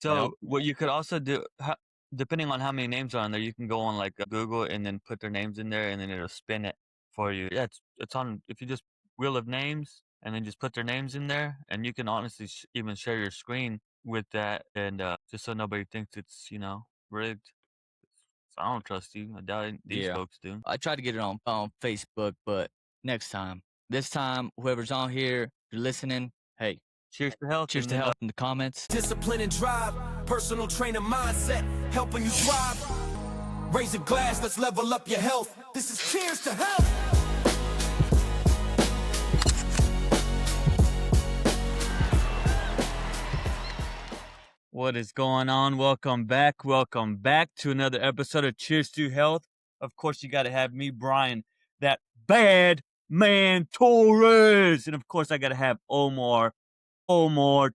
So what you could also do, depending on how many names are on there, you can go on like Google and then put their names in there, and then it'll spin it for you. Yeah, it's on. If you just wheel of names and then just put their names in there, and you can honestly even share your screen with that, and just so nobody thinks it's rigged. So I don't trust you. I doubt these Yeah. folks do. I tried to get it on Facebook, but next time. This time, whoever's on here, you're listening, hey, Cheers to health, cheers and to then health in the comments. Discipline and drive, personal trainer mindset, helping you thrive. Raise a glass, let's level up your health. This is cheers to health. what is going on? Welcome back. Welcome back to another episode of Cheers to Health. Of course, you got to have me, Bryan, that bad man Torres. And of course, I got to have Omar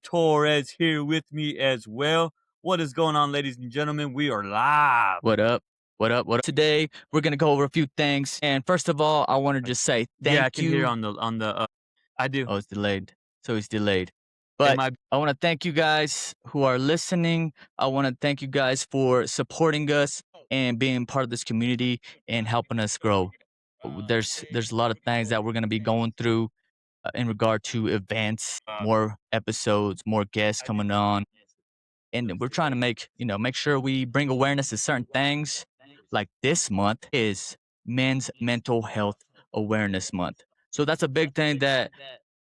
Torres here with me as well. What is going on, ladies and gentlemen? We are live. What up? What up? What up? Today, we're going to go over a few things. And first of all, I want to just say thank you. Yeah, I can hear on the. I do. Oh, it's delayed. So it's delayed. It But might. I want to thank you guys who are listening. I want to thank you guys for supporting us and being part of this community and helping us grow. There's a lot of things that we're going to be going through in regard to events, more episodes, more guests coming on. And we're trying to make sure we bring awareness to certain things. Like this month is Men's Mental Health Awareness Month. So that's a big thing that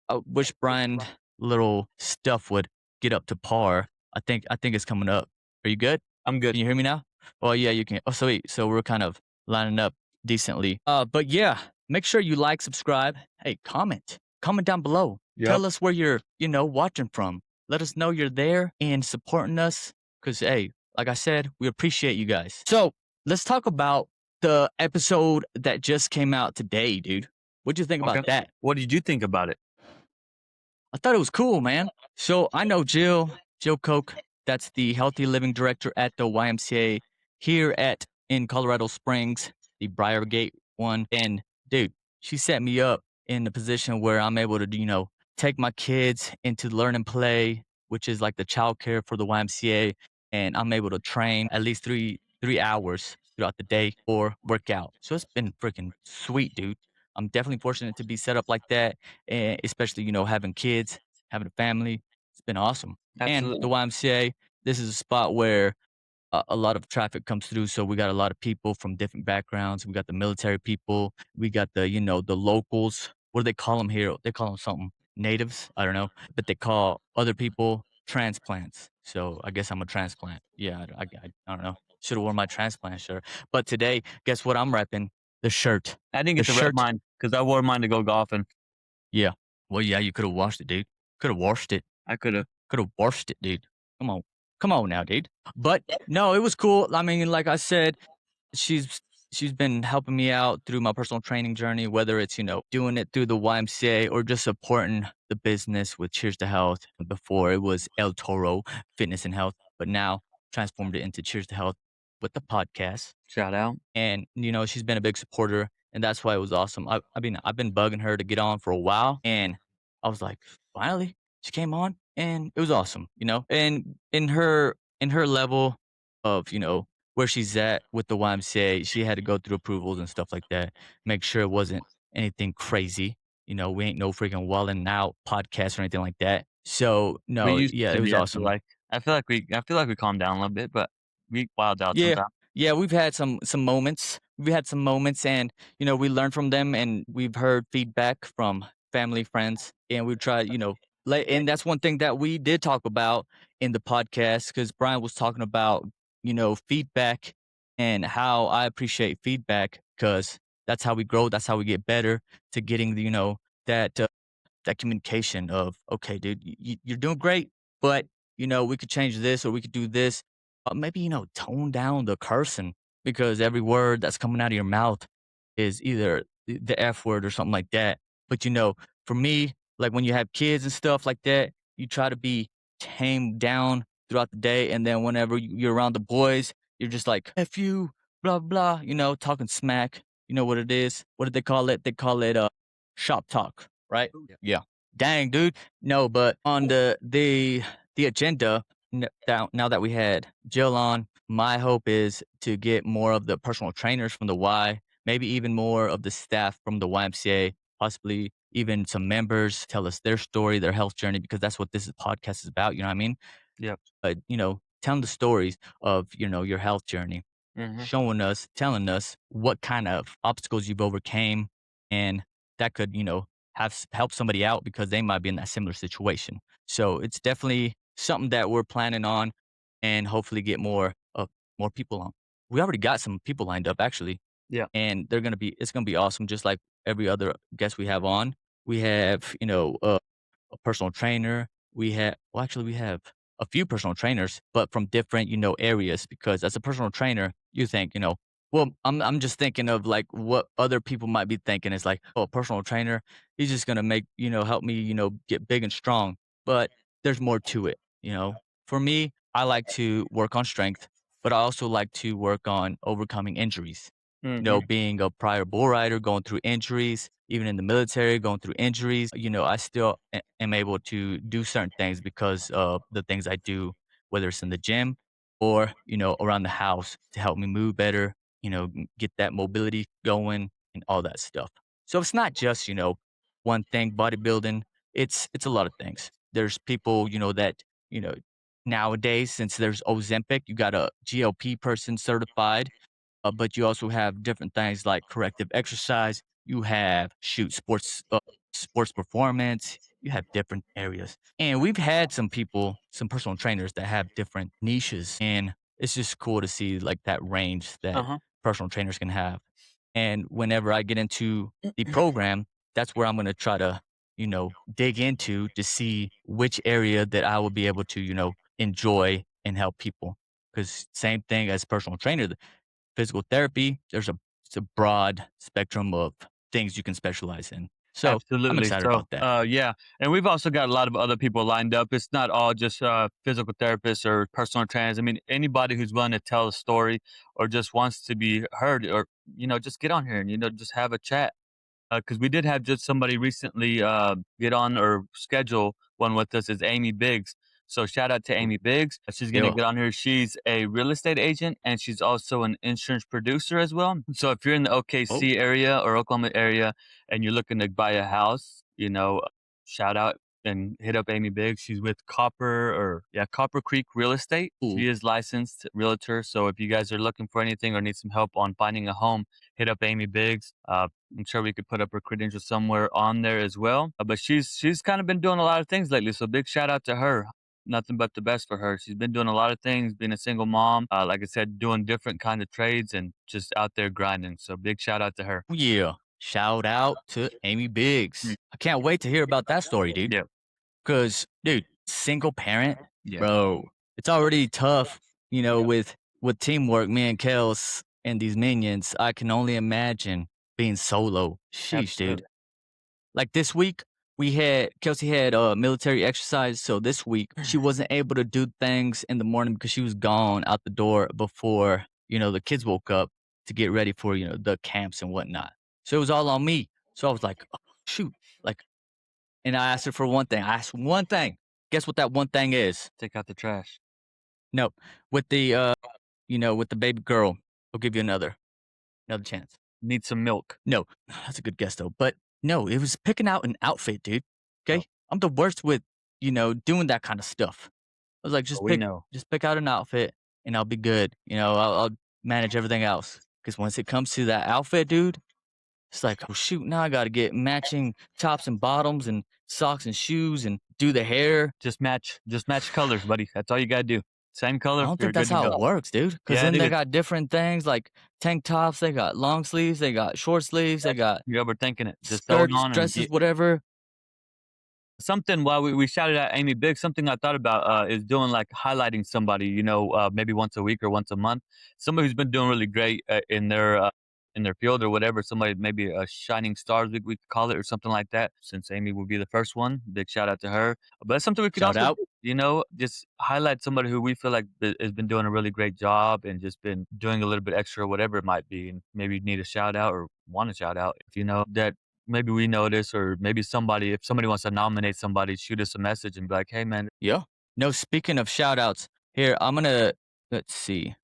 I wish Bryan little stuff would get up to par. I think it's coming up. Are you good? I'm good. Can you hear me now? Oh yeah, you can. Oh sweet. So we're kind of lining up decently. But yeah, make sure you like, subscribe. Hey, comment down below. Yep. Tell us where you're watching from. Let us know you're there and supporting us. Cause hey, like I said, we appreciate you guys. So let's talk about the episode that just came out today, dude. What'd you think about that? What did you think about it? I thought it was cool, man. So I know Jill Koch. That's the Healthy Living Director at the YMCA here in Colorado Springs, the Briargate one. And dude, she set me up in the position where I'm able to, take my kids into learn and play, which is like the childcare for the YMCA. And I'm able to train at least three hours throughout the day or workout. So it's been freaking sweet, dude. I'm definitely fortunate to be set up like that, and especially, having kids, having a family. It's been awesome. Absolutely. And the YMCA, this is a spot where a lot of traffic comes through. So we got a lot of people from different backgrounds. We got the military people. We got the locals. What do they call them here? They call them something. Natives? I don't know. But they call other people transplants. So I guess I'm a transplant. Yeah, I don't know. Should have worn my transplant shirt. But today, guess what I'm repping? The shirt. I didn't get to rep mine because I wore mine to go golfing. Yeah. Well, yeah, you could have washed it, dude. Could have washed it. I could have. Could have washed it, dude. Come on now, dude. But no, it was cool. I mean, like I said, she's been helping me out through my personal training journey, whether it's, doing it through the YMCA or just supporting the business with Cheers to Health. Before it was El Toro Fitness and Health, but now transformed it into Cheers to Health with the podcast. Shout out. And, she's been a big supporter, and that's why it was awesome. I've been bugging her to get on for a while, and I was like, finally, she came on, and it was awesome, And in her level of, where she's at with the YMCA, she had to go through approvals and stuff like that, make sure it wasn't anything crazy. We ain't no freaking wilding out podcast or anything like that. So no, yeah, it was awesome. I feel like we calmed down a little bit, but we wild out sometimes. Yeah, we've had some moments. We've had some moments, and we learned from them, and we've heard feedback from family, friends, and we tried, and that's one thing that we did talk about in the podcast, because Bryan was talking about, feedback and how I appreciate feedback, because that's how we grow, that's how we get better, to getting the, that communication of, okay, dude, you're doing great, but we could change this or we could do this. Maybe, tone down the cursing, because every word that's coming out of your mouth is either the F word or something like that. But, for me, like when you have kids and stuff like that, you try to be tamed down throughout the day. And then whenever you're around the boys, you're just like, F you, blah, blah, talking smack. You know what it is? What did they call it? They call it shop talk, right? Yeah. Dang, dude. No, but on the agenda, now that we had Jill on, my hope is to get more of the personal trainers from the Y, maybe even more of the staff from the YMCA, possibly even some members tell us their story, their health journey, because that's what this podcast is about. You know what I mean? Yep. But telling the stories of your health journey, Mhm. showing us, telling us what kind of obstacles you've overcame, and that could help somebody out because they might be in that similar situation. So it's definitely something that we're planning on, and hopefully get more people on. We already got some people lined up actually, Yeah. and it's gonna be awesome. Just like every other guest we have on, we have a personal trainer. We have a few personal trainers, but from different, areas, because as a personal trainer, you think, well, I'm just thinking of like what other people might be thinking is like, oh, a personal trainer, he's just gonna make, help me, get big and strong. But there's more to it, For me, I like to work on strength, but I also like to work on overcoming injuries. Mhm. Being a prior bull rider, going through injuries, even in the military, going through injuries, I still am able to do certain things because of the things I do, whether it's in the gym or, around the house to help me move better, get that mobility going and all that stuff. So it's not just, one thing, bodybuilding. It's a lot of things. There's people, that, you know, nowadays, since there's Ozempic, you got a GLP person certified, but you also have different things like corrective exercise. You have sports performance. You have different areas, and we've had some people, some personal trainers that have different niches, and it's just cool to see like that range that Uh-huh. personal trainers can have. And whenever I get into the program, that's where I'm going to try to, dig into to see which area that I will be able to, enjoy and help people. Because same thing as personal trainer, physical therapy, it's a broad spectrum of things you can specialize in. So I'm Absolutely. excited So, about that. yeah, and we've also got a lot of other people lined up. It's not all just physical therapists or personal trainers. I mean, anybody who's willing to tell a story or just wants to be heard, or just get on here and just have a chat. Because we did have just somebody recently get on or schedule one with us is Amy Biggs. So shout out to Amy Biggs. She's gonna Yeah. get on here. She's a real estate agent and she's also an insurance producer as well. So if you're in the Oh, OKC area or Oklahoma area and you're looking to buy a house, shout out and hit up Amy Biggs. She's with Copper Creek Real Estate. cool. She is licensed realtor. So if you guys are looking for anything or need some help on finding a home, hit up Amy Biggs. I'm sure we could put up her credentials somewhere on there as well. But she's kind of been doing a lot of things lately. So big shout out to her. Nothing but the best for her. She's been doing a lot of things, being a single mom, like I said, doing different kind of trades and just out there grinding. So big shout out to her. Yeah. Shout out to Amy Mm. Biggs. I can't wait to hear about that story, dude. Yeah, Because, dude, single parent, yeah, bro, it's already tough, with teamwork, me and Kels and these minions. I can only imagine being solo. Sheesh, dude. absolutely. Like this week, Kelsey had a military exercise. So this week, she wasn't able to do things in the morning because she was gone out the door before, the kids woke up to get ready for, the camps and whatnot. So it was all on me. So I was like, oh, shoot. Like, and I asked her for one thing. I asked one thing. Guess what that one thing is? Take out the trash. Nope. With with the baby girl, I'll give you another chance. Need some milk. No, that's a good guess though. But no, it was picking out an outfit, dude. Oh, Okay. I'm the worst with, doing that kind of stuff. I was like, but we know. just pick out an outfit and I'll be good. I'll manage everything else. Cause once it comes to that outfit, dude, it's like, oh shoot, now I gotta get matching tops and bottoms and socks and shoes and do the hair. Just match colors, buddy. That's all you gotta do. Same I color, don't you're think that's good to how it go. works, dude. Cause Yeah, it then they is. got different things like tank tops, they got long sleeves, they got short sleeves, they got You're overthinking it. Just throw it skirts, on and dresses, whatever. something while we shouted out Amy Biggs, something I thought about is doing like highlighting somebody, maybe once a week or once a month. Somebody who's been doing really great in their field or whatever. Somebody maybe a shining stars we could call it or something like that. Since Amy will be the first one, big shout out to her. But that's something we could Shout also out. do, just highlight somebody who we feel like has been doing a really great job and just been doing a little bit extra, whatever it might be, and maybe need a shout out or want a shout out if you know that maybe we notice, or maybe if somebody wants to nominate somebody, shoot us a message and be like, "Hey, man, Yeah. No, speaking of shout outs, here, I'm gonna, let's see.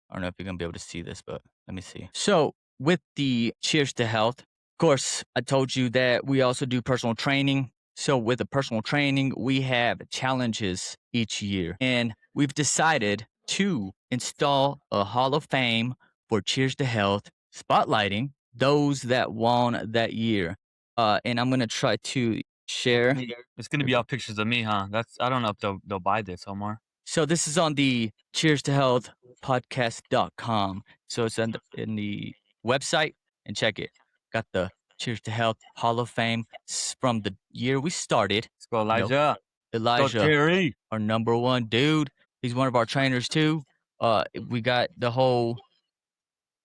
I don't know if you're gonna be able to see this, but let me see. So, with the Cheers to Health, of course, I told you that we also do personal training. So, with the personal training, we have challenges each year. And we've decided to install a Hall of Fame for Cheers to Health, spotlighting those that won that year. And I'm gonna try to share. It's gonna be all pictures of me, huh? I don't know if they'll buy this, Omar. So this is on the Cheers to Health podcast.com. So it's in the website and check it. Got the Cheers to Health Hall of Fame from the year we started. Let's go, You know, Elijah. Go, Elijah, Terry. our number one dude. He's one of our trainers too. We got the whole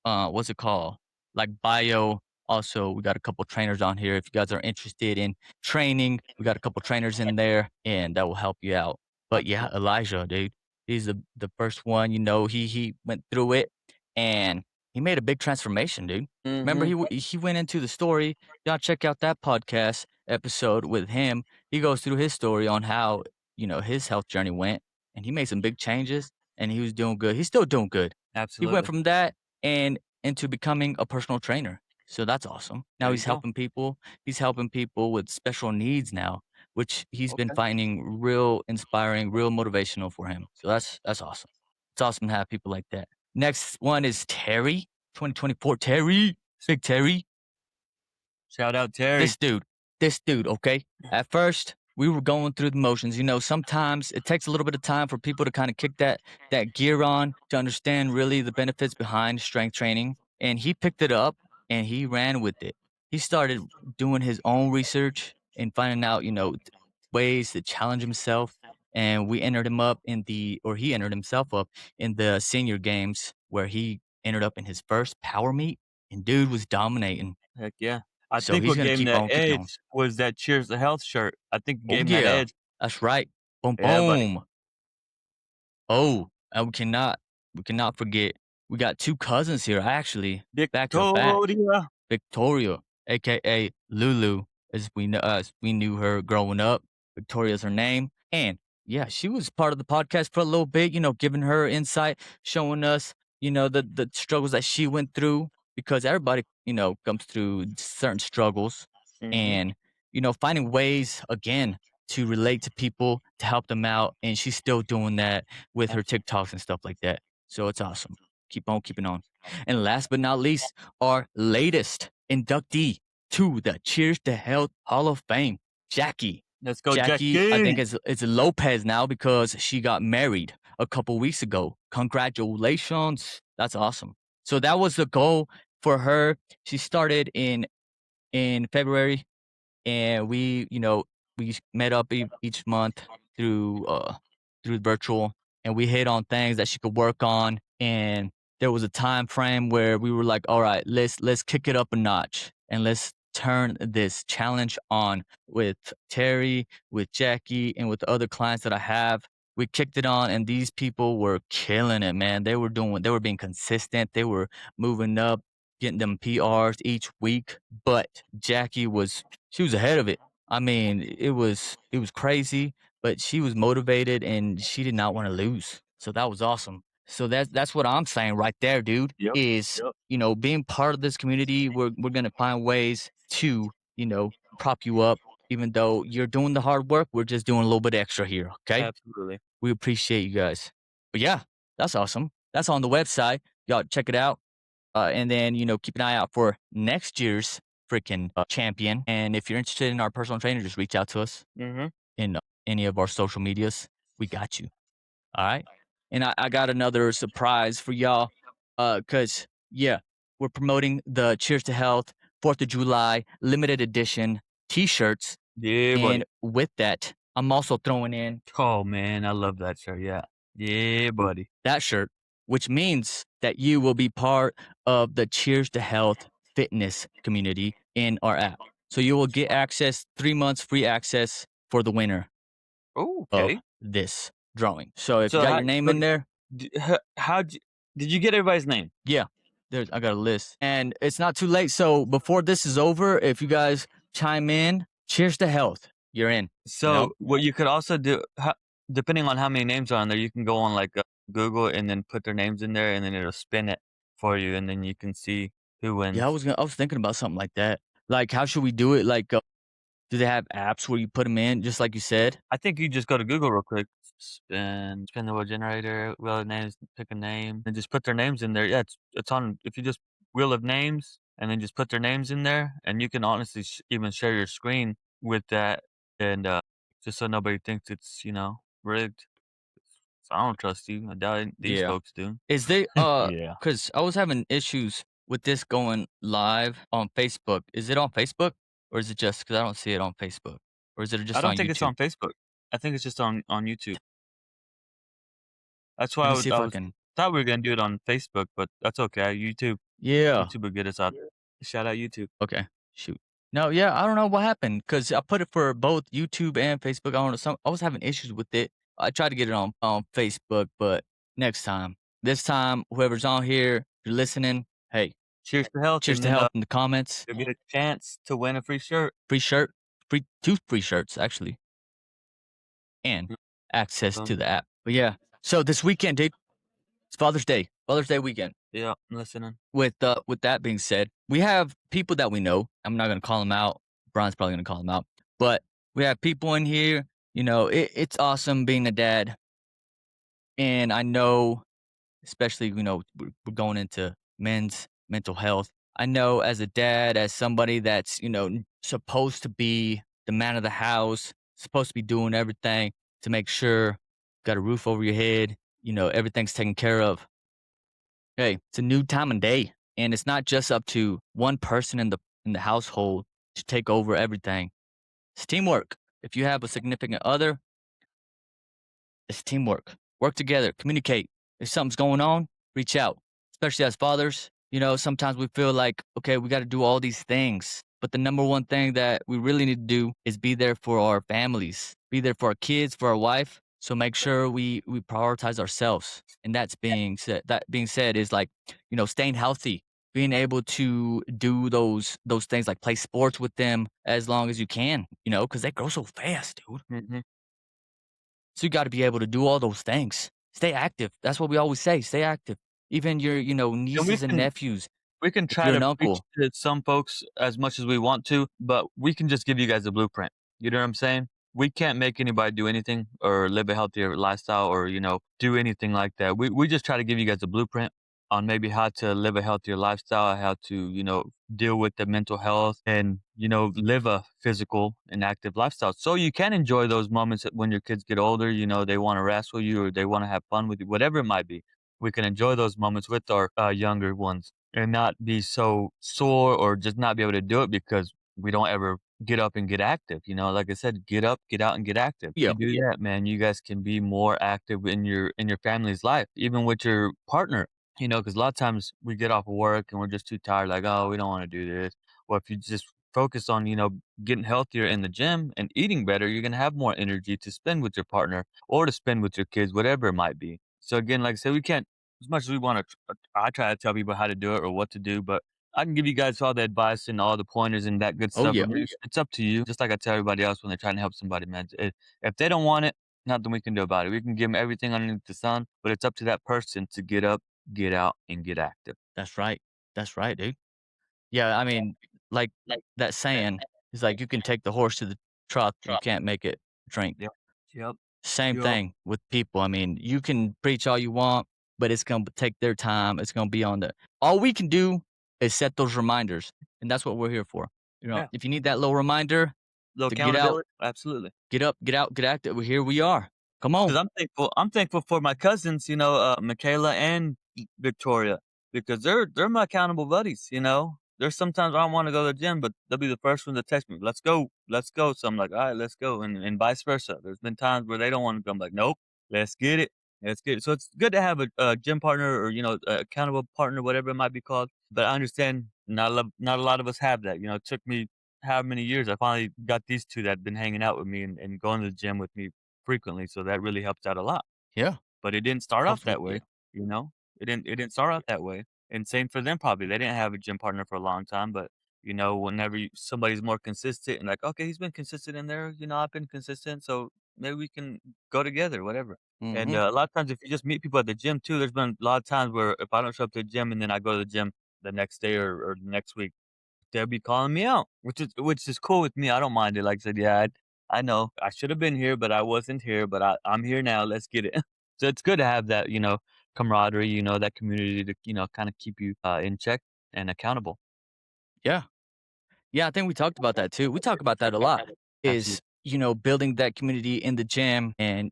what's it called? Like bio. Also, we got a couple trainers on here. If you guys are interested in training, we got a couple trainers in there, and that will help you out. But yeah, Elijah, dude, he's the first one. You know, he went through it, and he made a big transformation, dude. Remember, he went into the story. Y'all check out that podcast episode with him. He goes through his story on how his health journey went, and he made some big changes, and he was doing good. He's still doing good. He went Absolutely. from that and into becoming a personal trainer. So that's awesome. Now There he's you go. helping people. He's helping people with special needs now, which he's been Okay. finding real inspiring, real motivational for him. So that's awesome. It's awesome to have people like that. Next one is Terry, 2024 Terry, big Terry. Shout out Terry. This dude, okay? At first, we were going through the motions. Sometimes it takes a little bit of time for people to kind of kick that gear on to understand really the benefits behind strength training. And he picked it up and he ran with it. He started doing his own research and finding out, ways to challenge himself. And we entered him up he entered himself up in the senior games where he entered up in his first power meet. And dude was dominating. Heck yeah. I So think he's what gonna gave him keep that on keeping on. edge was that Cheers to Health shirt. I think it Oh gave him that yeah, edge. that's right. Boom, Yeah, buddy. boom. Oh, and we cannot forget. We got two cousins here, actually, back to back. Victoria. Victoria, aka Lulu, as we knew her growing up. Victoria's her name, and yeah, she was part of the podcast for a little bit. Giving her insight, showing us, the struggles that she went through, because everybody, comes through certain struggles, and finding ways again to relate to people, to help them out, and she's still doing that with her TikToks and stuff like that. So it's awesome. Keep on keeping on. And last but not least, our latest inductee to the Cheers to Health Hall of Fame, Jackie. Let's go, Jackie. I think it's Lopez now because she got married a couple weeks ago. Congratulations. That's awesome. So that was the goal for her. She started in February, and we met up each month through virtual, and we hit on things that she could work on. And there was a time frame where we were like, all right, let's kick it up a notch and let's turn this challenge on with Terry, with Jackie, and with the other clients that I have. We kicked it on, and these people were killing it, man. They were being consistent. They were moving up, getting them PRs each week. But Jackie was ahead of it. I mean, it was crazy, but she was motivated and she did not want to lose. So that was awesome. So that's what I'm saying right there, dude. Yep, Is being part of this community, we're gonna find ways to prop you up. Even though you're doing the hard work, we're just doing a little bit extra here. Okay, Absolutely. we appreciate you guys. But yeah, that's awesome. That's on the website. Y'all check it out. And then keep an eye out for next year's freaking champion. And if you're interested in our personal trainer, just reach out to us in any of our social medias. We got you. All right. And I got another surprise for y'all. Cause yeah, we're promoting the Cheers to Health 4th of July limited edition t-shirts. Yeah, buddy. And with that, I'm also throwing in Oh man, I love that shirt. Yeah. Yeah, buddy. that shirt, which means that you will be part of the Cheers to Health fitness community in our app. So you will get access, 3 months free access for the winner Oh, of okay. this drawing. So if So you got how- your name but- in there, Did you get everybody's name? yeah, I got a list. And it's not too late. So before this is over, if you guys chime in, Cheers to Health. you're in. So what you could also do, depending on how many names are on there, you can go on like Google and then put their names in there, and then it'll spin it for you, and then you can see who Yeah, wins. I was thinking about something like that. Like, how should we do it? Like, do they have apps where you put them in, just like you said? I think you just go to Google real quick, spin the word generator, wheel of names, pick a name, and just put their names in there. Yeah, it's on. If you just wheel of names and then just put their names in there, and you can honestly even share your screen with that, and just so nobody thinks it's rigged. So I don't trust you. I doubt these Yeah. folks do. Is they Yeah. cause I was having issues with this going live on Facebook. Is it on Facebook? Or is it just because I don't see it on Facebook? Or is it I just don't on think it's YouTube? on Facebook. I think it's just on YouTube. That's why Let me see I if I was can. thought we were gonna do it on Facebook, but that's okay. Yeah. YouTube will get us out. Shout out YouTube. Okay. Shoot. No, yeah, I don't know what happened because I put it for both YouTube and Facebook. I don't know. I was having issues with it. I tried to get it on Facebook, but next time. This time, whoever's on here, if you're listening, hey, Cheers to health, cheers and to then health in the comments. you'll get a chance to win a free shirt. Free shirt, two free shirts actually, and Mm, access to boom. the app. But yeah, so this weekend, dude, it's Father's Day weekend. Yeah, I'm listening. With that being said, we have people that we know. I'm not gonna call them out. Brian's probably gonna call them out, but we have people in here. It's awesome being a dad, and I know, especially we're going into men's mental health. I know as a dad, as somebody that's supposed to be the man of the house, supposed to be doing everything to make sure got a roof over your head, everything's taken care of. Hey, it's a new time and day, and it's not just up to one person in the household to take over everything. It's teamwork. If you have a significant other, it's teamwork. Work together, communicate. If something's going on, reach out. Especially as fathers, sometimes we feel like, okay, we got to do all these things. But the number one thing that we really need to do is be there for our families, be there for our kids, for our wife. So make sure we prioritize ourselves. And that being said is like, staying healthy, being able to do those things like play sports with them as long as you can, because they grow so fast, dude. Hmm. So you got to be able to do all those things. Stay active. That's what we always say. Stay active. Even your, And we nieces and can nephews. we can If try you're to an preach uncle, to some folks as much as we want to, but we can just give you guys a blueprint. You know what I'm saying? We can't make anybody do anything or live a healthier lifestyle or, do anything like that. We just try to give you guys a blueprint on maybe how to live a healthier lifestyle, how to, deal with the mental health and, live a physical and active lifestyle. So you can enjoy those moments when your kids get older, they want to wrestle you or they want to have fun with you, whatever it might be. We can enjoy those moments with our younger ones and not be so sore or just not be able to do it because we don't ever get up and get active. Like I said, get up, get out and get active. yeah, You do that, man, you guys can be more active in your family's life, even with your partner. Because a lot of times we get off of work and we're just too tired, like, oh, we don't want to do this. Well, if you just focus on, getting healthier in the gym and eating better, you're gonna have more energy to spend with your partner or to spend with your kids, whatever it might be. So again, like I said, we can't as much as we want to, I try to tell people how to do it or what to do, but I can give you guys all the advice and all the pointers and that good oh stuff. yeah, But man, it's up to you. Just like I tell everybody else when they're trying to help somebody, man. If they don't want it, nothing we can do about it. We can give them everything underneath the sun, but it's up to that person to get up, get out, and get active. that's right. That's right, dude. Yeah, I mean, like that saying is like you can take the horse to the trough, but you can't make it drink. Yep. Yep. Same Yep. thing with people. I mean, you can preach all you want, but it's gonna take their time. It's gonna be on the. All we can do is set those reminders, and that's what we're here for. Yeah. If you need that little reminder Little to get out, accountability. Absolutely. get up, get out, get active. Here we are. Come on. Because I'm thankful for my cousins, Michaela and Victoria, because they're my accountable buddies. There's sometimes I don't want to go to the gym, but they'll be the first one to text me, let's go. So I'm like, all right, let's go, and vice versa. There's been times where they don't want to go. I'm like, nope, let's get it, let's get it. So it's good to have a gym partner or a accountable partner, whatever it might be called. But I understand not a lot of us have that. It took me how many years I finally got these two that have been hanging out with me and going to the gym with me frequently, so that really helps out a lot. Yeah, But it didn't start off that absolutely. way, you know? It didn't start out that way. And same for them probably. They didn't have a gym partner for a long time, but whenever somebody's more consistent and like, okay, he's been consistent in there, I've been consistent, so maybe we can go together, whatever. And Mhm. a lot of times, if you just meet people at the gym too, there's been a lot of times where if I don't show up to the gym and then I go to the gym the next day or the next week, they'll be calling me out, which is cool with me. I don't mind it. Like I said, yeah, I know I should have been here, but I wasn't here. But I'm here now. Let's get it. So it's good to have that, camaraderie, that community to, kind of keep you in check and accountable. Yeah. Yeah, I think we talked about that too. We talk about that a lot, is, Absolutely. building that community in the gym and,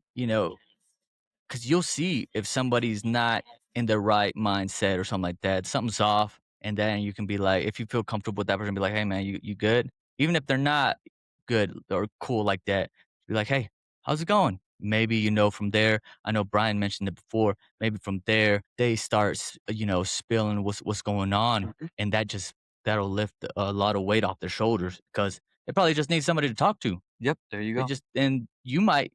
'cause you'll see if somebody's not in the right mindset or something like that, something's off, and then you can be like, if you feel comfortable with that person, be like, "Hey, man, you good?" Even if they're not good or cool like that, be like, "Hey, how's it going?" Maybe, from there, I know Brian mentioned it before, maybe from there, they start, spilling what's going on, Mhm. and that'll lift a lot of weight off their shoulders because they probably just need somebody to talk to. Yep. There you They go. just and you might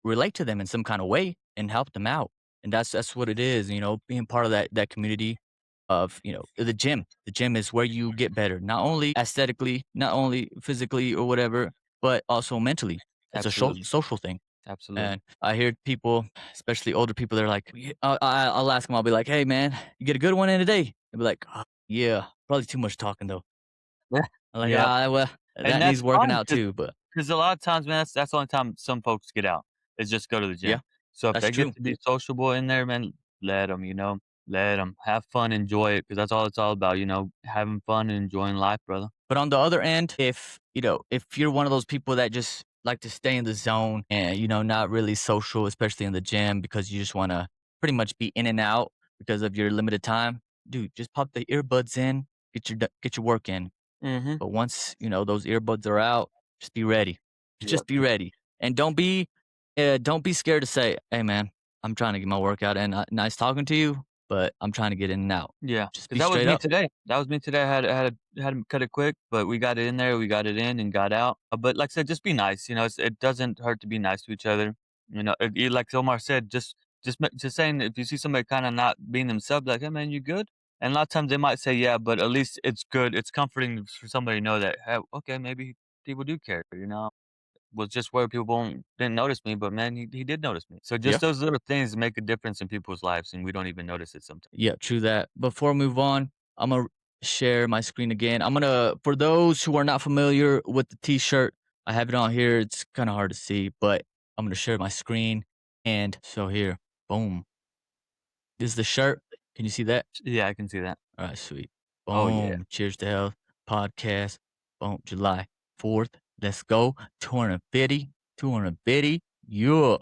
relate to them in some kind of way and help them out. And that's what it is, being part of that community of, the gym. The gym is where you get better, not only aesthetically, not only physically or whatever, but also mentally. It's a Absolutely. social thing. Absolutely. And I hear people, especially older people, they're like, I'll ask them, I'll be like, "Hey, man, you get a good one in today?" They'll be like, "Yeah, probably too much talking though." Yeah. I'm like, Yep. well, And that needs that's working fine out too, but because a lot of times, man, that's the only time some folks get out is just go to the yeah, gym. So if that's they get true. to be sociable in there, man, let them. Let them have fun, enjoy it because that's all it's all about. Having fun and enjoying life, brother. But on the other end, if you're one of those people that just like to stay in the zone and, not really social, especially in the gym because you just want to pretty much be in and out because of your limited time, dude, just pop the earbuds in, get your work in. Mm-hmm. But once, those earbuds are out, just be ready. Yep. Just be ready. And don't be scared to say, "Hey man, I'm trying to get my workout in. Nice talking to you, but I'm trying to get in and out." Yeah, Just because be that was straight me up. today. That was me today. I had to cut it quick, but we got it in there. We got it in and got out. But like I said, just be nice. It doesn't hurt to be nice to each other. Like Omar said, just saying if you see somebody kind of not being themselves, like, hey man, you good? And a lot of times they might say yeah, but at least it's good. It's comforting for somebody to know that hey, okay, maybe people do care. Was just where people didn't notice me, but man, he did notice me. So Yeah. just those little things make a difference in people's lives, and we don't even notice it sometimes. Yeah, true that. Before I move on, I'm gonna share my screen again. For those who are not familiar with the t-shirt, I have it on here. It's kind of hard to see, but I'm gonna share my screen. And so here, boom. This is the shirt. Can you see that? Yeah, I can see that. All right, sweet. Oh yeah. Boom. Cheers to health podcast. Boom. July 4th. Let's go. 250. 250. Yeah.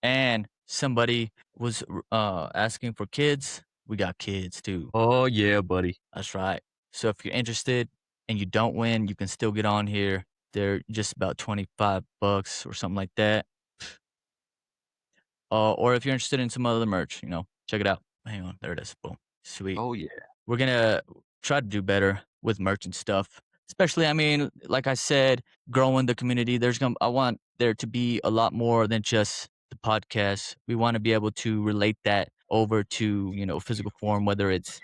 And somebody was asking for kids. We got kids too. Oh, yeah, buddy. That's right. So if you're interested and you don't win, you can still get on here. They're just about 25 bucks or something like that. Or if you're interested in some other merch, check it out. Hang on. There it is. Boom. Sweet. Oh, yeah. We're gonna try to do better with merch and stuff. Especially, I mean, like I said, growing the community. I want there to be a lot more than just the podcast. We want to be able to relate that over to, physical form, whether it's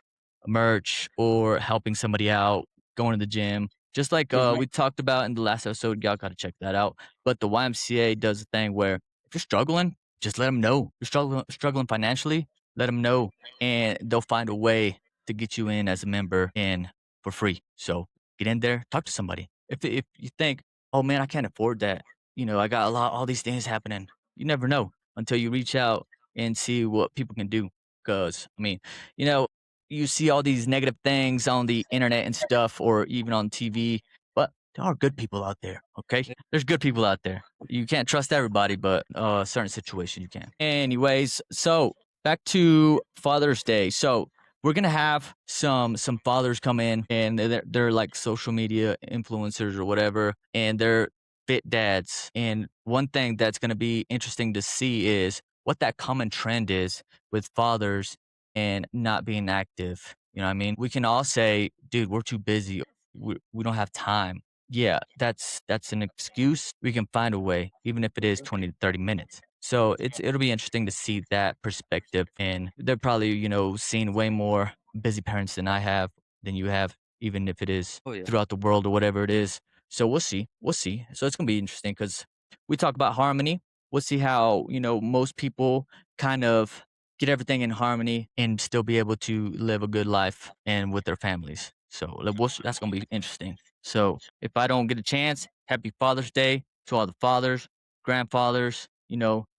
merch or helping somebody out, going to the gym. Just like Mhm. we talked about in the last episode, y'all got to check that out. But the YMCA does a thing where if you're struggling, just let them know. You're struggling financially, let them know, and they'll find a way to get you in as a member in for free. So get in there, talk to somebody. If you think, oh man, I can't afford that. I got all these things happening. You never know until you reach out and see what people can do. Because I mean, you know, you see all these negative things on the internet and stuff, or even on TV, but there are good people out there. Okay, Yeah. there's good people out there. You can't trust everybody, but certain situations you can. Anyways, so back to Father's Day. So we're gonna have some fathers come in, and they're like social media influencers or whatever, and they're fit dads. And one thing that's gonna be interesting to see is what that common trend is with fathers and not being active. You know what I mean? We can all say, dude, we're too busy. We don't have time. Yeah, that's an excuse. We can find a way, even if it is 20 to 30 minutes. So it'll be interesting to see that perspective. And they're probably, seeing way more busy parents than I have, than you have. even if it is Oh, yeah. throughout the world or whatever it is. So we'll see. We'll see. So it's gonna be interesting because we talk about harmony. We'll see how, most people kind of get everything in harmony and still be able to live a good life and with their families. So that's gonna be interesting. So if I don't get a chance, happy Father's Day to all the fathers, grandfathers,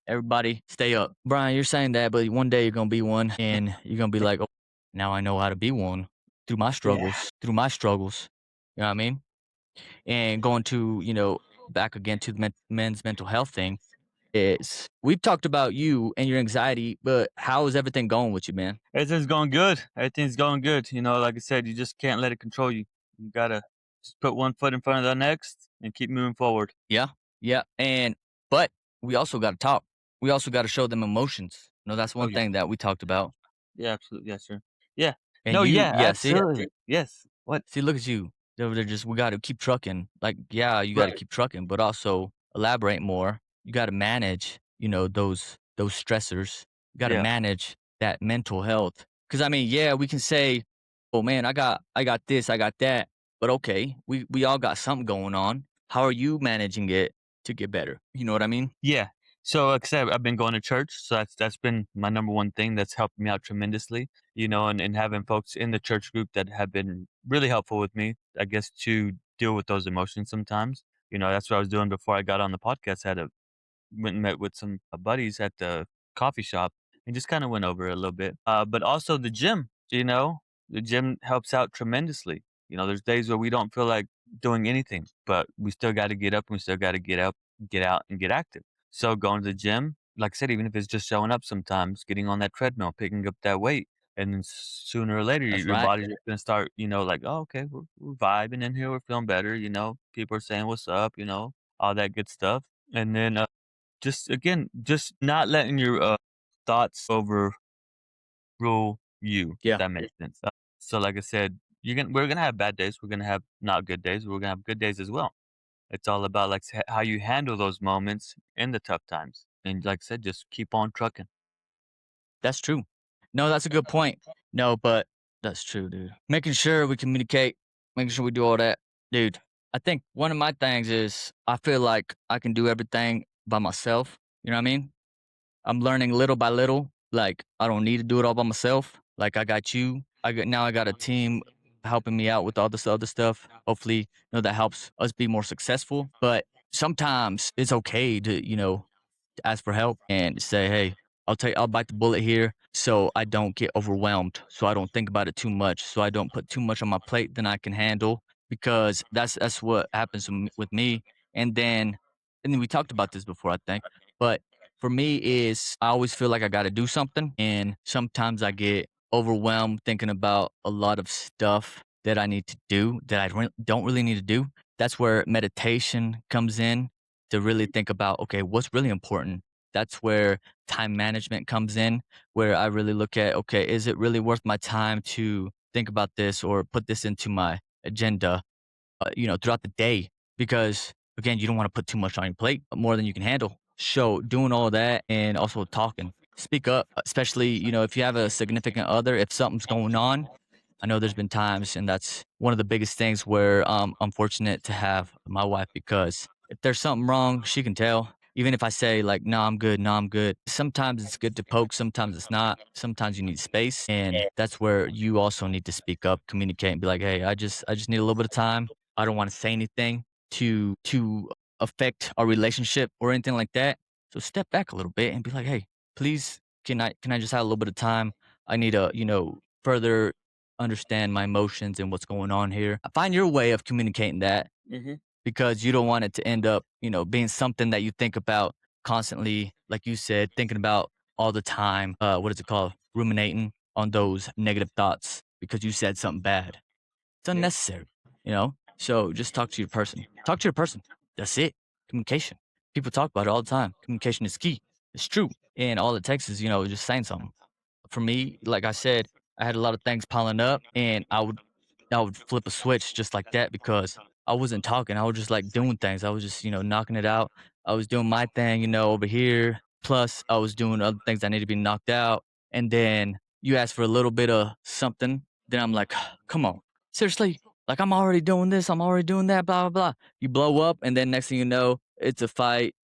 everybody stay up. Brian, you're saying that, but one day you're gonna be one and you're gonna be like, oh, now I know how to be one Yeah. through my struggles. You know what I mean? And going to, back again to the men's mental health thing is we've talked about you and your anxiety, but how is everything going with you, man? Everything's going good. Everything's going good. Like I said, you just can't let it control you. You gotta just put one foot in front of the next and keep moving forward. Yeah. Yeah. But we also got to talk. We also got to show them emotions. That's Oh, one yeah. thing that we talked about. Yeah, absolutely. Yes, sir. Yeah. And No, you, yeah, yeah, see, absolutely. Yes. What? see, look at you. They're just, we got to keep trucking. Like, yeah, you got to Right. keep trucking, but also elaborate more. You got to manage, those stressors. You got to Yeah. manage that mental health. Cause I mean, yeah, we can say, oh man, I got this, I got that. But okay, we all got something going on. How are you managing it to get better? You know what I mean? Yeah. So, like I said, I've been going to church, so that's been my number one thing that's helped me out tremendously. And having folks in the church group that have been really helpful with me, I guess, to deal with those emotions sometimes. That's what I was doing before I got on the podcast. I had a went and met with some buddies at the coffee shop and just kind of went over it a little bit. But also the gym, the gym helps out tremendously. There's days where we don't feel like doing anything, but we still got to get up and we still got to get out and get active. So going to the gym, like I said, even if it's just showing up sometimes, getting on that treadmill, picking up that weight, and then sooner or later That's your right. body's just gonna start, like, oh, okay, we're vibing in here, we're feeling better, people are saying what's up, all that good stuff. And then just again, just not letting your thoughts overrule you, if Yeah. that makes sense. So like I said, we're gonna have bad days, we're gonna have not good days, we're gonna have good days as well. It's all about like how you handle those moments in the tough times. And like I said, just keep on trucking. That's true. No, that's a good point. No, but that's true, dude. Making sure we communicate, making sure we do all that. Dude, I think one of my things is I feel like I can do everything by myself. You know what I mean? I'm learning little by little. Like I don't need to do it all by myself. Like I got you. I got a team helping me out with all this other stuff. Hopefully, that helps us be more successful. But sometimes it's okay to, ask for help and say, "Hey, I'll bite the bullet here so I don't get overwhelmed, so I don't think about it too much, so I don't put too much on my plate than I can handle," because that's what happens with me. And then we talked about this before, I think, but for me is I always feel like I got to do something, and sometimes I get overwhelmed thinking about a lot of stuff that I need to do that don't really need to do. That's where meditation comes in to really think about, okay, what's really important? That's where time management comes in, where I really look at, okay, is it really worth my time to think about this or put this into my agenda, throughout the day? Because again, you don't want to put too much on your plate, more than you can handle. So doing all that and also talking, speak up, especially, if you have a significant other, if something's going on. I know there's been times, and that's one of the biggest things where I'm fortunate to have my wife because if there's something wrong, she can tell. Even if I say like, "No, I'm good. No, I'm good." Sometimes it's good to poke. Sometimes it's not. Sometimes you need space, and that's where you also need to speak up, communicate, and be like, "Hey, I just need a little bit of time. I don't want to say anything to affect our relationship or anything like that. So step back a little bit and be like, "Hey, please, can I just have a little bit of time? I need to, further understand my emotions and what's going on here." Find your way of communicating that Hmm. because you don't want it to end up, being something that you think about constantly, like you said, thinking about all the time. What is it called? Ruminating on those negative thoughts because you said something bad. It's Yeah. unnecessary, you know? So just talk to your person. Talk to your person. That's it. Communication. People talk about it all the time. Communication is key. It's true. And all it takes is, just saying something. For me, like I said, I had a lot of things piling up and I would flip a switch just like that because I wasn't talking. I was just like doing things. I was just, knocking it out. I was doing my thing, over here. Plus, I was doing other things that need to be knocked out. And then you ask for a little bit of something. Then I'm like, come on, seriously? Like, I'm already doing this, I'm already doing that, blah, blah, blah. You blow up, and then next thing you know, it's a fight,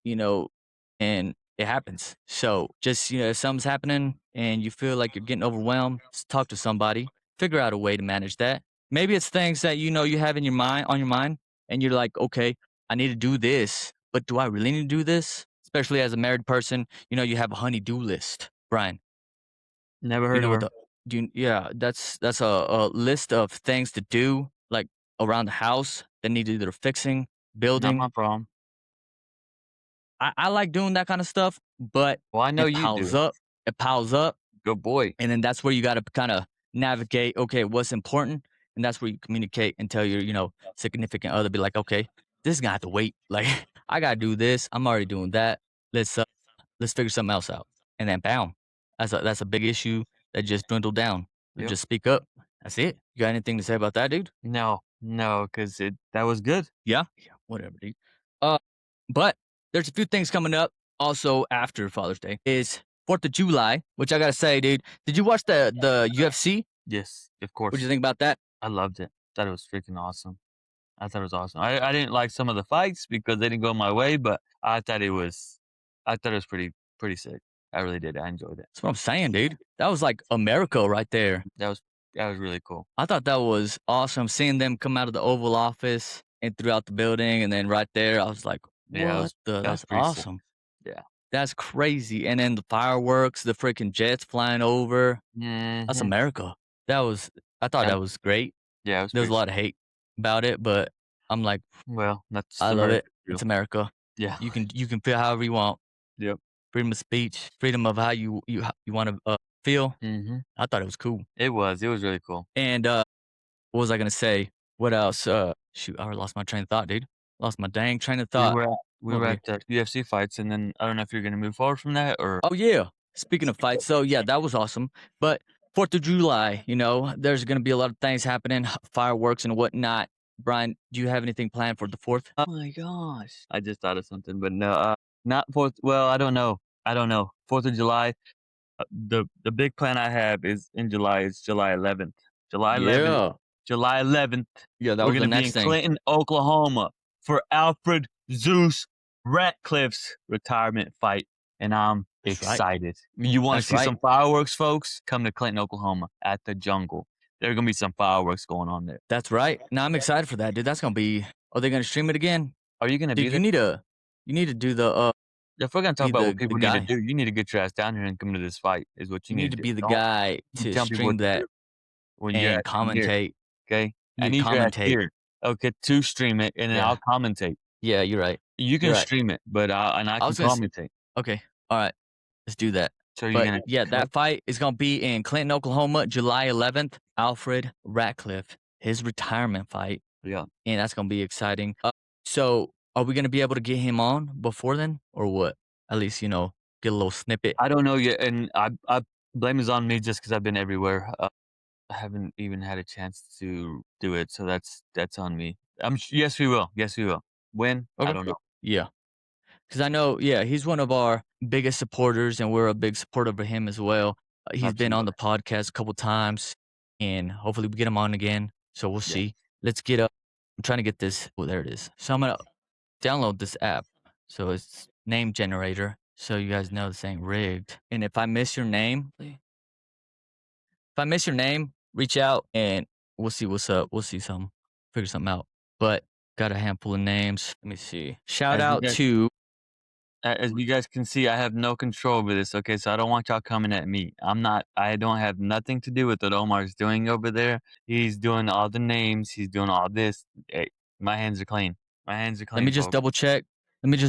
and it happens. So just, if something's happening and you feel like you're getting overwhelmed, just talk to somebody, figure out a way to manage that. Maybe it's things that you have in your mind on your mind, and you're like, okay, I need to do this, but do I really need to do this? Especially as a married person, you have a honey-do list, Brian. Never You heard know of what her. yeah, that's a list of things to do, like, around the house that need either fixing, Not my building. problem. I like doing that kinda stuff, but Well, I know it you piles do. up, it piles up, Good boy. and then that's where you gotta kinda navigate, okay, what's important, and that's where you communicate and tell your, significant other, be like, "Okay, this is gonna have to wait, like, I gotta do this, I'm already doing that, let's, uh, let's figure something else out." And then bam, that's a big issue that just dwindled down. So Yep. just speak up. That's it. You got anything to say about that, dude? No, because that was good. Yeah? Yeah, whatever, dude. Uh, but there's a few things coming up also after Father's Day is 4th of July, which I gotta say, dude, did you watch the UFC? Yes, of What'd you course. think about that? I loved it. Thought it was freaking awesome. I thought it was awesome. I didn't like some of the fights because they didn't go my way, but I thought it was pretty sick. I really did. I enjoyed it. That's what I'm saying, dude. That was like America right there. That was really cool. I thought that was awesome seeing them come out of the Oval Office and throughout the building, and then right there, I was like, Yeah, "What the? that was That's pretty sick. awesome. Yeah. That's crazy." And then the fireworks, the freaking jets flying over. That's Mhm. America. That was I thought That that was great. Yeah, it was There was a pretty lot sick. of hate about it, but I'm like, Well, that's I love America it. for you. It's America. Yeah. You can feel however you want. Yep. Freedom of speech, freedom of how you want to feel. Mhm. I thought it was cool. It was really cool. And what was I gonna say? What else? Shoot, I already lost my train of thought, dude. Lost my dang train of We thought. were at we I'm were over at here. the UFC fights, and then I don't know if you're gonna move forward from that or Oh yeah. Speaking of fights, so yeah, that was awesome. But 4th of July, there's gonna be a lot of things happening, fireworks and whatnot. Brian, do you have anything planned for the 4th? Oh my gosh. I just thought of something, but no, not 4th. Well, I don't know. 4th of July, the big plan I have is in July, is July 11th. July 11th Yeah. July 11th, Yeah, that we're was the gonna be next in thing. Clinton, Oklahoma for Alfred Zeus Ratcliffe's retirement fight, and I'm That's right. excited. You wanna That's see right. some fireworks, folks? Come to Clinton, Oklahoma at the Jungle. There are gonna be some fireworks going on there. That's right. Now I'm excited for that, dude. That's gonna be are they gonna stream it again? Are you gonna be Dude, there? you need to do If we're gonna talk be about what the people need to guy. do, you need to get your ass down here and come to this fight is what you You need need to to do. be the Don't guy keep to telling people what stream to that do when your and ass come here, commentate. okay? You I need to need your ass commentate. here, okay, to stream it, and then Yeah. I'll commentate. Yeah, you're right. You You're can right. stream it, but I I can was gonna commentate. okay. All right. Let's do that. So you're But gonna yeah, come? that fight is gonna be in Clinton, Oklahoma, July 11th. Alfred Ratcliffe, his retirement fight, Yeah. and that's gonna be exciting. So are we gonna be able to get him on before then, or what? At least get a little snippet. I don't know yet, and I blame is on me just because 'cause I've been everywhere. I haven't even had a chance to do it, so that's on me. Yes, we will. Yes, we will. When? I Okay. don't know. Yeah, because I know. Yeah, he's one of our biggest supporters, and we're a big supporter of him as well. He's been on Absolutely. the podcast a couple times, and hopefully we get him on again. So we'll Yeah. see. Let's get up. I'm trying to get this. Oh, there it is. So I'm gonna download this app. So it's name generator. So you guys know this ain't rigged. And if I miss your name, reach out and we'll see what's up. We'll see some, figure something out. But got a handful of names. Let me see. Shout As you out guys to as you guys can see, I have no control over this, okay? So I don't want y'all coming at me. I don't have nothing to do with what Omar's doing over there. He's doing all the names, he's doing all this. Hey, my hands are clean. My hands are let me clean, just folks.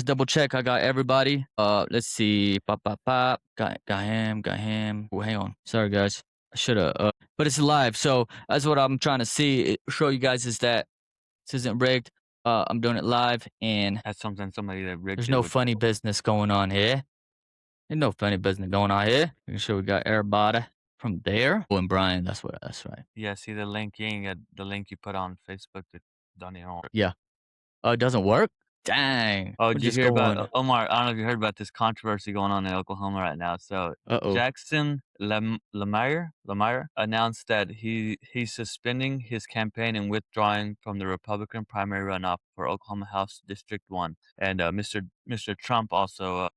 double check. I got everybody. Let's see. Pop, pop, pop. Got him. Got him. Oh, hang on. Sorry, guys. I should have. But it's live. So that's what I'm trying to show you guys is that this isn't rigged. I'm doing it live, and That's somebody that rigged there's it no with funny business going on here. Ain't no funny business going on here. Making sure we got everybody from there. Oh, and Bryan. That's right. Yeah, see the link, you ain't got the link you put on Facebook that don't even work. Yeah. It doesn't work. Dang. Oh, We're did you just hear about going. Omar? I don't know if you heard about this controversy going on in Oklahoma right now. So Uh-oh. Jackson Lemire announced that he's suspending his campaign and withdrawing from the Republican primary runoff for Oklahoma House District 1. And Mr. Trump also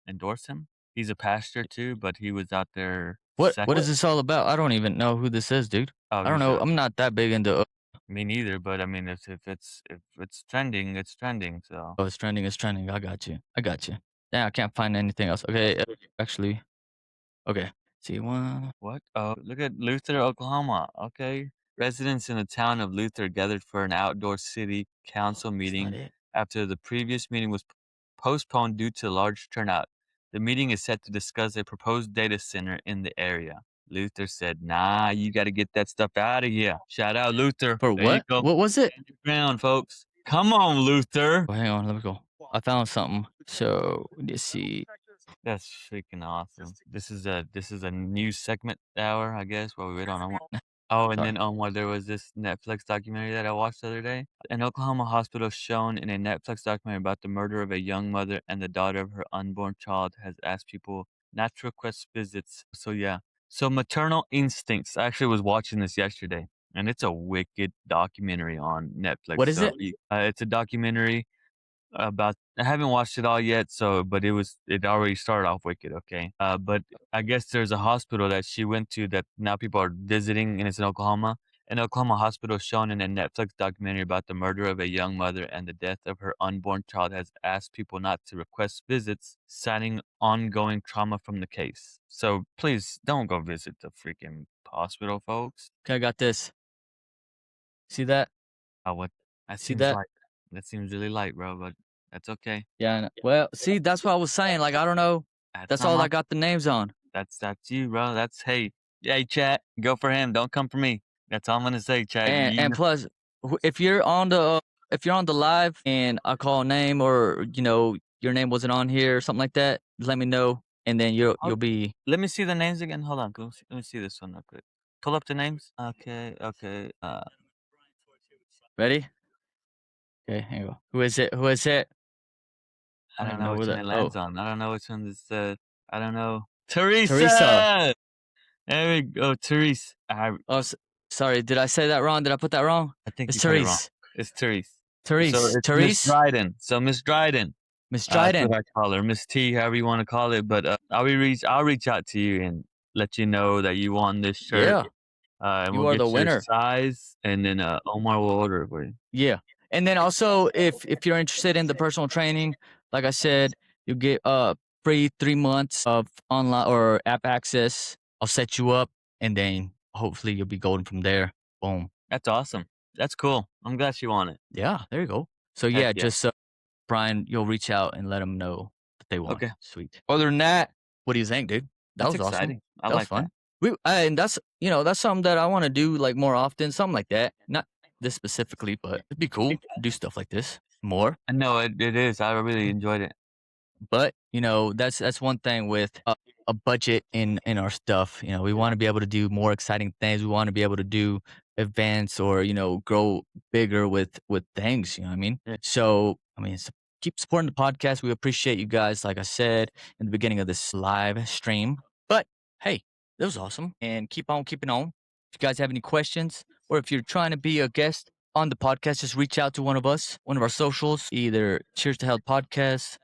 endorsed him. He's a pastor too, but he was out there What is this all about? I don't even know who this is, dude. Oh, I don't you know. should. I'm not that big into Me neither, but I mean, if it's trending, it's trending. So oh, it's trending, it's trending. I got you. Yeah, I can't find anything else. Okay, actually, okay. See one. what? Oh, look at Luther, Oklahoma. Okay, residents in the town of Luther gathered for an outdoor city council That's not meeting it. after the previous meeting was postponed due to large turnout. The meeting is set to discuss a proposed data center in the area. Luther said, "Nah, you got to get that stuff out of here." Shout out Luther. For There you what? go. What was it? Stand your ground, folks. Come on, Luther. Oh, hang on, let me go. I found something. So let's see. That's freaking awesome. This is a news segment hour, I guess, while we wait on Omar. Oh, and Sorry. then Omar, there was this Netflix documentary that I watched the other day. An Oklahoma hospital shown in a Netflix documentary about the murder of a young mother and the daughter of her unborn child has asked people not to request visits. So yeah. So maternal instincts. I actually was watching this yesterday, and it's a wicked documentary on Netflix. What is So it? it's a documentary about I haven't watched it all yet, so but it already started off wicked, okay? But I guess there's a hospital that she went to that now people are visiting, and it's in Oklahoma. An Oklahoma hospital shown in a Netflix documentary about the murder of a young mother and the death of her unborn child has asked people not to request visits, citing ongoing trauma from the case. So please don't go visit the freaking hospital, folks. Okay, I got this. See that? What that See seems that? like that seems really light, bro, but that's okay. Yeah. I know. Well, see, that's what I was saying. Like, I don't know. That's not all my I got the names on. That's you, bro. Hey, chat, go for him. Don't come for me. That's all I'm gonna say, chat. And plus, if you're on the live and I call a name or your name wasn't on here or something like that, let me know, and then you'll be Let me see the names again. Hold on. Let me see this one real quick. Pull up the names. Okay. ready. Okay, hang on. Who is it? I don't even know know which who one that. it Oh, lands on. I don't know which one this. I don't know. Teresa. Teresa. There we go, Teresa. Oh, sorry. Did I say that wrong? Did I put that wrong? I think It's you said it wrong. Therese. It's Teresa. So Therese. it's Miss Therese. Dryden. So Miss Dryden. Miss That's Dryden. what I call her, Miss T, however you want to call it. But I'll reach out to you and let you know that you won this shirt. Yeah. And You we'll are get the your winner. size, and then Omar will order it for you. Yeah. And then also, if you're interested in the personal training, like I said, you get free 3 months of online or app access. I'll set you up, and then hopefully you'll be golden from there. Boom. That's awesome. That's cool. I'm glad you want it. Yeah, there you go. So Heck yeah, yeah. just Brian, you'll reach out and let them know that they won. Okay. Sweet. Other than that, what do you think, dude? That That's was awesome. exciting. I That was like fun. that. And that's something that I want to do like more often, something like that. Not this specifically, but it'd be cool to do stuff like this more. I know it is. I really enjoyed it. But that's one thing with a budget in our stuff. We want to be able to do more exciting things. We want to be able to do events or grow bigger with things. You know what I mean? Yeah. So I mean, keep supporting the podcast. We appreciate you guys. Like I said in the beginning of this live stream. But hey, that was awesome, and keep on keeping on. If you guys have any questions, or if you're trying to be a guest on the podcast, just reach out to one of us, one of our socials, either Cheers to Health Podcast,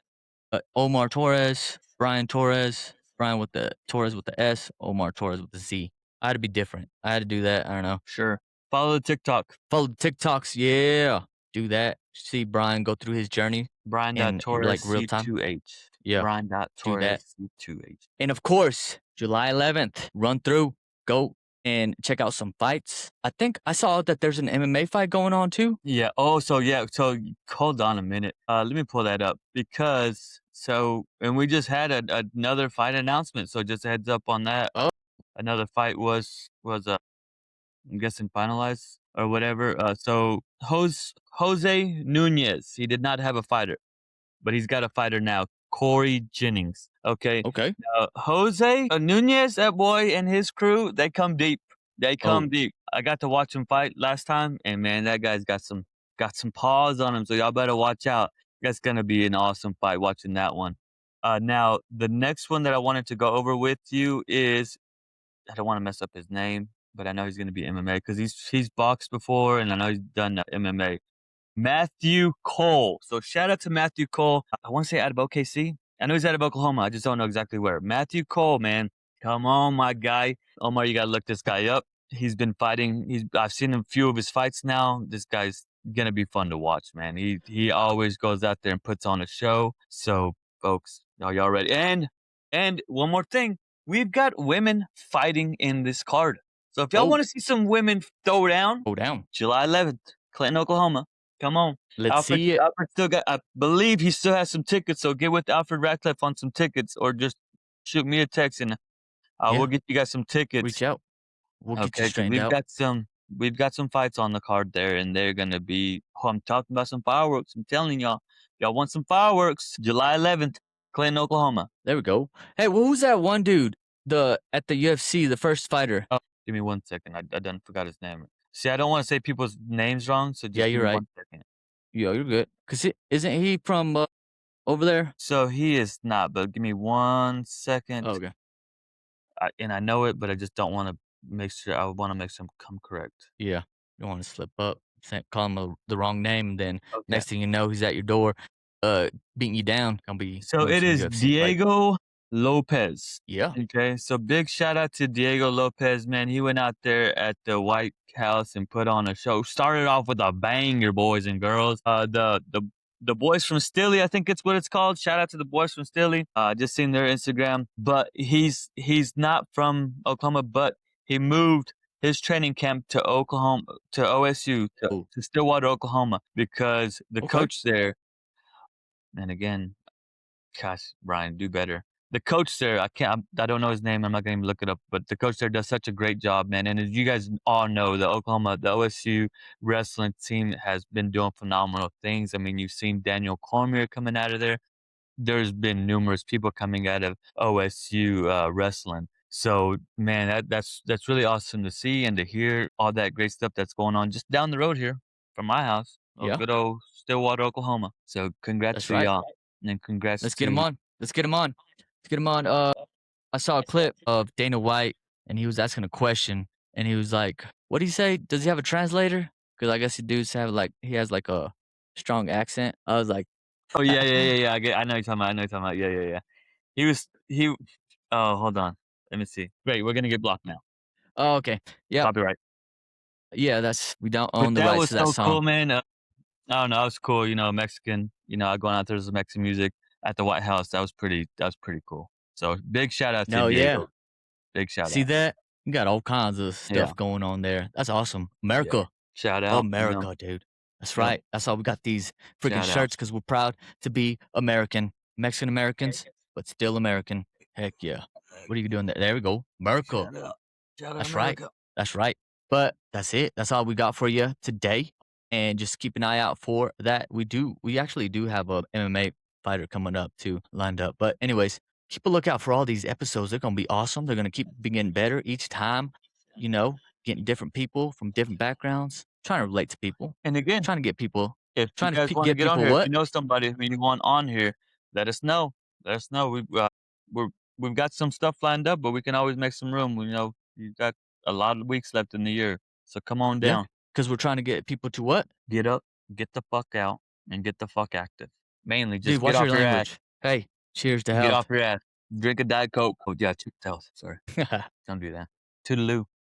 Omar Torres, Brian Torres, Brian with the Torres with the S, Omar Torres with the Z. I had to be different. I had to do that. I don't know. Sure. Follow the TikTok. Follow the TikToks. Yeah. Do that. See Brian go through his journey. Brian.Torres like real time. C2H. Yeah. Brian.Torres C2H. And of course, July 11th, run through, go and check out some fights. I think I saw that there's an MMA fight going on too. Yeah. Oh, so hold on a minute. Let me pull that up because and we just had another fight announcement. So just a heads up on that. Oh. Another fight was I'm guessing finalized or whatever. So Jose Nunez, he did not have a fighter, but he's got a fighter now, Corey Jennings. Okay. Okay. Jose Nunez, that boy and his crew, they come deep. They come deep. I got to watch him fight last time, and man, that guy's got some paws on him. So y'all better watch out. That's gonna be an awesome fight watching that one. Now the next one that I wanted to go over with you is I don't want to mess up his name, but I know he's gonna be MMA because he's boxed before and I know he's done MMA. Matthew Cole. So shout out to Matthew Cole. I want to say out of OKC. I know he's out of Oklahoma. I just don't know exactly where. Matthew Cole, man. Come on, my guy. Omar, you gotta look this guy up. He's been fighting. I've seen a few of his fights now. This guy's gonna be fun to watch, man. He always goes out there and puts on a show. So, folks, are y'all ready? And one more thing. We've got women fighting in this card. So if y'all want to see some women throw down, Go down. July 11th, Clinton, Oklahoma. Come on. Let's see it. Alfred still got, I believe he still has some tickets. So get with Alfred Ratcliffe on some tickets or just shoot me a text and we'll get you guys some tickets. Reach out. We'll get you Okay, 'cause straightened out. we've got some fights on the card there and they're going to be, I'm talking about some fireworks. I'm telling y'all want some fireworks. July 11th, Clinton, Oklahoma. There we go. Hey, who's that one dude? At the UFC, the first fighter. Oh, give me 1 second. I done forgot his name. See, I don't want to say people's names wrong. So just Yeah, give you're me right. 1 second. Yeah, you're good. Cause isn't he from over there? So he is not, but give me 1 second. Oh, okay. I know it, but I just don't want to make sure. I want to make sure I'm come correct. Yeah. You don't want to slip up, call him the wrong name, then Okay. next thing you know, he's at your door, beating you down. Gonna be So doing it some is UFC fight. Diego Lopez. Yeah. Okay. So big shout out to Diego Lopez, man. He went out there at the White House and put on a show. Started off with a banger, boys and girls. The boys from Stilly, I think it's what it's called. Shout out to the boys from Stilly. Just seen their Instagram, but he's not from Oklahoma, but he moved his training camp to Oklahoma, to OSU, to Stillwater, Oklahoma, because the coach there, and again, gosh, Brian, do better. The coach there, I don't know his name. I'm not going to look it up, but the coach there does such a great job, man. And as you guys all know, the OSU wrestling team has been doing phenomenal things. I mean, you've seen Daniel Cormier coming out of there. There's been numerous people coming out of OSU wrestling. So, man, that's really awesome to see and to hear all that great stuff that's going on just down the road here from my house. Yeah. Good old Stillwater, Oklahoma. So, congrats That's to right. y'all. And congrats Let's to get him on. Let's get him on. Let's get him on. I saw a clip of Dana White, and he was asking a question, and he was like, "What did he say? Does he have a translator? Because I guess he does have he has like a strong accent." I was like, Oh yeah. I know you're talking about. Yeah. He. Oh, hold on. Let me see. Great, we're gonna get blocked now. "Oh, okay, yeah, Copyright. yeah. We don't own But the that rights was to that so song." cool, man. I don't know. It was cool. Mexican. Going out there to some Mexican music at the White House. That was pretty cool. So big shout out to No, Diego. yeah. Big shout See out. that? You got all kinds of stuff Yeah. going on there. That's awesome. America. Shout out. America, dude. That's Yep. right. That's why we got these freaking Shout out. shirts because we're proud to be American, Mexican Americans, but still American. Heck yeah. What are you doing there? There we go. America. Shout out. Shout out That's America. right. That's right. But that's it. That's all we got for you today. And just keep an eye out for that. We actually do have a MMA fighter coming up too, lined up. But anyways, keep a lookout for all these episodes. They're gonna be awesome. They're gonna keep getting better each time. Getting different people from different backgrounds, trying to relate to people, And again, trying to get people. if you Trying to guys want to get get on people here, if what? you know somebody who you want on here, let us know. Let us know. We've got some stuff lined up, but we can always make some room. You got a lot of weeks left in the year, so come on Yeah, down. because we're trying to get people to what? Get up, get the fuck out, and get the fuck active. Mainly, Dude, just watch get off your your ass. language. Hey, cheers to Get health. off your ass. Drink a Diet Coke. Oh yeah, tell. Sorry, don't do that. Toodaloo.